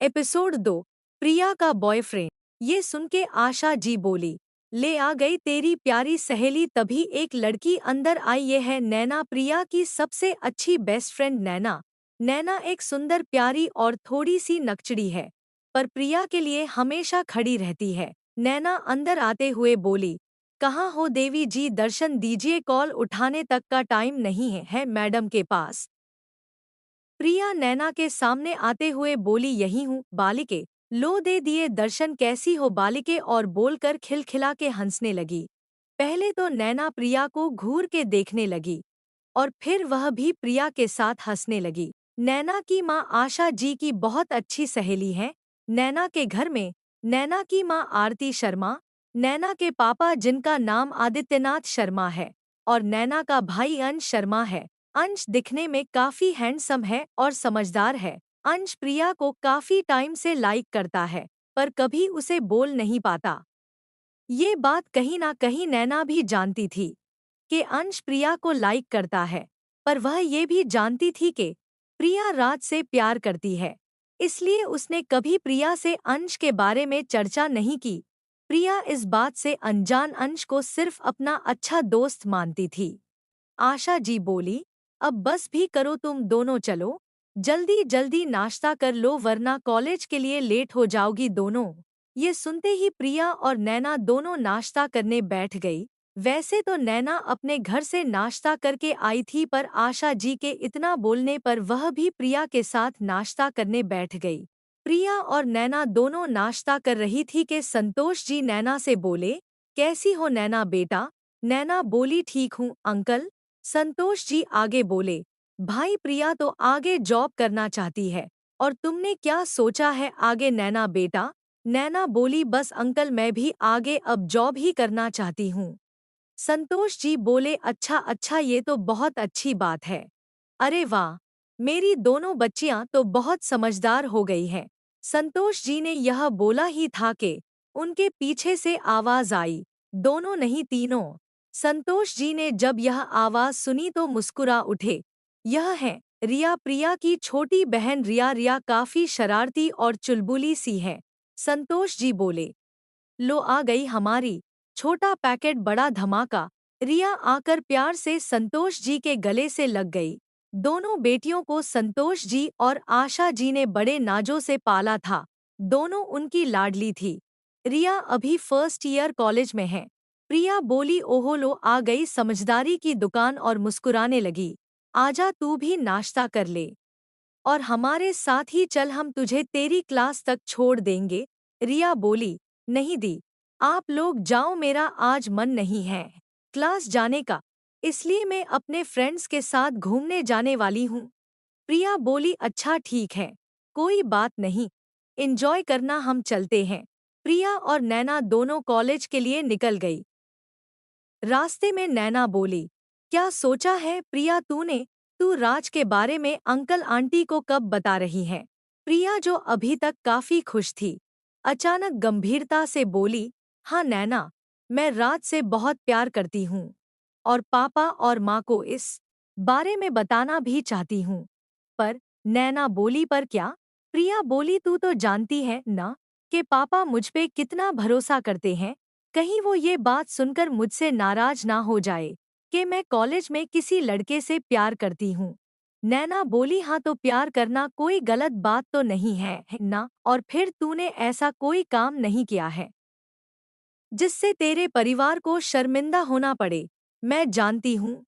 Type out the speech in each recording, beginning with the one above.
Episode 2। प्रिया का boyfriend. ये सुन के आशा जी बोली, ले आ गई तेरी प्यारी सहेली। तभी एक लड़की अंदर आई। ये है नैना, प्रिया की सबसे अच्छी बेस्ट फ्रेंड नैना। नैना एक सुंदर, प्यारी और थोड़ी सी नकचड़ी है, पर प्रिया के लिए हमेशा खड़ी रहती है। नैना अंदर आते हुए बोली, कहाँ हो देवी जी, दर्शन दीजिए, कॉल उठाने तक का टाइम नहीं है मैडम के पास। प्रिया नैना के सामने आते हुए बोली, यही हूँ बालिके, लो दे दिए दर्शन। कैसी हो बालिके, और बोलकर खिलखिला के हंसने लगी। पहले तो नैना प्रिया को घूर के देखने लगी और फिर वह भी प्रिया के साथ हंसने लगी। नैना की माँ आशा जी की बहुत अच्छी सहेली है। नैना के घर में नैना की माँ आरती शर्मा, नैना के पापा जिनका नाम आदित्यनाथ शर्मा है, और नैना का भाई अंश शर्मा है। अंश दिखने में काफी हैंडसम है और समझदार है। अंश प्रिया को काफी टाइम से लाइक करता है, पर कभी उसे बोल नहीं पाता। ये बात कहीं ना कहीं नैना भी जानती थी कि अंश प्रिया को लाइक करता है, पर वह ये भी जानती थी कि प्रिया राज से प्यार करती है। इसलिए उसने कभी प्रिया से अंश के बारे में चर्चा नहीं की। प्रिया इस बात से अनजान अंश को सिर्फ अपना अच्छा दोस्त मानती थी। आशा जी बोली, अब बस भी करो, तुम दोनों चलो, जल्दी जल्दी नाश्ता कर लो वरना कॉलेज के लिए लेट हो जाओगी दोनों। ये सुनते ही प्रिया और नैना दोनों नाश्ता करने बैठ गई। वैसे तो नैना अपने घर से नाश्ता करके आई थी, पर आशा जी के इतना बोलने पर वह भी प्रिया के साथ नाश्ता करने बैठ गई। प्रिया और नैना दोनों नाश्ता कर रही थी कि संतोष जी नैना से बोले, कैसी हो नैना बेटा। नैना बोली, ठीक हूँ अंकल। संतोष जी आगे बोले, भाई प्रिया तो आगे जॉब करना चाहती है, और तुमने क्या सोचा है आगे नैना बेटा। नैना बोली, बस अंकल मैं भी आगे अब जॉब ही करना चाहती हूँ। संतोष जी बोले, अच्छा अच्छा, ये तो बहुत अच्छी बात है। अरे वाह, मेरी दोनों बच्चियां तो बहुत समझदार हो गई हैं। संतोष जी ने यह बोला ही था कि उनके पीछे से आवाज आई, दोनों नहीं तीनों। संतोष जी ने जब यह आवाज सुनी तो मुस्कुरा उठे। यह है रिया, प्रिया की छोटी बहन रिया। रिया काफी शरारती और चुलबुली सी है। संतोष जी बोले, लो आ गई हमारी छोटा पैकेट, बड़ा धमाका। रिया आकर प्यार से संतोष जी के गले से लग गई। दोनों बेटियों को संतोष जी और आशा जी ने बड़े नाजों से पाला था। दोनों उनकी लाडली थी। रिया अभी फर्स्ट ईयर कॉलेज में है। प्रिया बोली, ओहो, लो आ गई समझदारी की दुकान, और मुस्कुराने लगी। आजा तू भी नाश्ता कर ले और हमारे साथ ही चल, हम तुझे तेरी क्लास तक छोड़ देंगे। रिया बोली, नहीं दी, आप लोग जाओ, मेरा आज मन नहीं है क्लास जाने का, इसलिए मैं अपने फ्रेंड्स के साथ घूमने जाने वाली हूँ। प्रिया बोली, अच्छा ठीक है, कोई बात नहीं, एंजॉय करना, हम चलते हैं। प्रिया और नैना दोनों कॉलेज के लिए निकल गई। रास्ते में नैना बोली, क्या सोचा है प्रिया तूने, तू राज के बारे में अंकल आंटी को कब बता रही है। प्रिया जो अभी तक काफी खुश थी, अचानक गंभीरता से बोली, हाँ नैना, मैं राज से बहुत प्यार करती हूँ और पापा और माँ को इस बारे में बताना भी चाहती हूँ। पर नैना बोली, पर क्या। प्रिया बोली, तू तो जानती है ना कि पापा मुझ पे कितना भरोसा करते हैं। कहीं वो ये बात सुनकर मुझसे नाराज ना हो जाए कि मैं कॉलेज में किसी लड़के से प्यार करती हूँ। नैना बोली, हाँ तो प्यार करना कोई गलत बात तो नहीं है ना, और फिर तूने ऐसा कोई काम नहीं किया है जिससे तेरे परिवार को शर्मिंदा होना पड़े। मैं जानती हूँ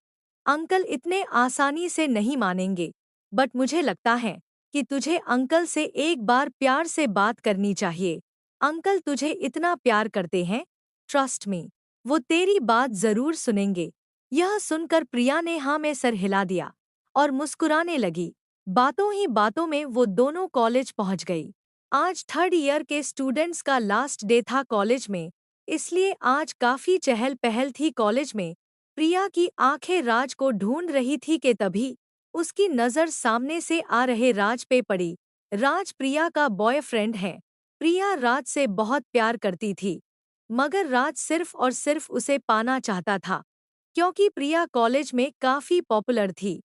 अंकल इतने आसानी से नहीं मानेंगे, बट मुझे लगता है कि तुझे अंकल से एक बार प्यार से बात करनी चाहिए। अंकल तुझे इतना प्यार करते हैं, ट्रस्ट मी, वो तेरी बात जरूर सुनेंगे। यह सुनकर प्रिया ने हाँ में सर हिला दिया और मुस्कुराने लगी। बातों ही बातों में वो दोनों कॉलेज पहुंच गई। आज थर्ड ईयर के स्टूडेंट्स का लास्ट डे था कॉलेज में, इसलिए आज काफी चहल पहल थी कॉलेज में। प्रिया की आंखें राज को ढूंढ रही थी कि तभी उसकी नजर सामने से आ रहे राज पे पड़ी। राज प्रिया का बॉयफ्रेंड है। प्रिया राज से बहुत प्यार करती थी, मगर राज सिर्फ और सिर्फ उसे पाना चाहता था, क्योंकि प्रिया कॉलेज में काफी पॉपुलर थी।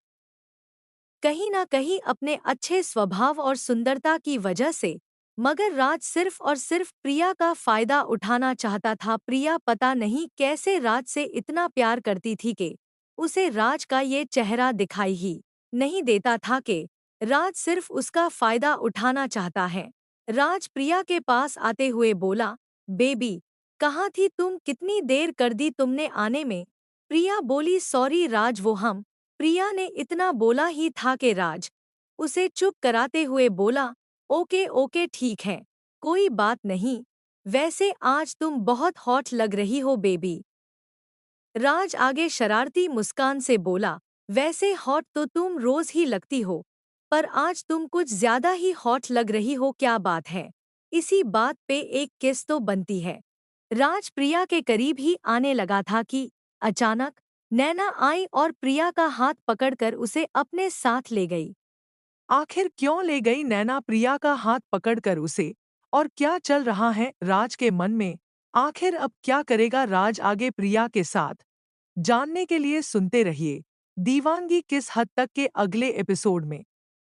कहीं ना कहीं अपने अच्छे स्वभाव और सुंदरता की वजह से मगर राज सिर्फ और सिर्फ प्रिया का फायदा उठाना चाहता था। प्रिया पता नहीं कैसे राज से इतना प्यार करती थी कि उसे राज का ये चेहरा दिखाई ही नहीं देता था कि राज सिर्फ उसका फायदा उठाना चाहता है। राज प्रिया के पास आते हुए बोला, बेबी, कहाँ थी तुम, कितनी देर कर दी तुमने आने में। प्रिया बोली, सॉरी राज, वो हम। प्रिया ने इतना बोला ही था कि राज उसे चुप कराते हुए बोला, ओके ओके ठीक है, कोई बात नहीं। वैसे आज तुम बहुत हॉट लग रही हो बेबी। राज आगे शरारती मुस्कान से बोला, वैसे हॉट तो तुम रोज ही लगती हो, पर आज तुम कुछ ज्यादा ही हॉट लग रही हो, क्या बात है। इसी बात पे एक किस तो बनती है। राज प्रिया के करीब ही आने लगा था कि अचानक नैना आई और प्रिया का हाथ पकड़कर उसे अपने साथ ले गई। आखिर क्यों ले गई नैना प्रिया का हाथ पकड़कर उसे? और क्या चल रहा है राज के मन में? आखिर अब क्या करेगा राज आगे प्रिया के साथ? जानने के लिए सुनते रहिए दीवानगी किस हद तक के अगले एपिसोड में।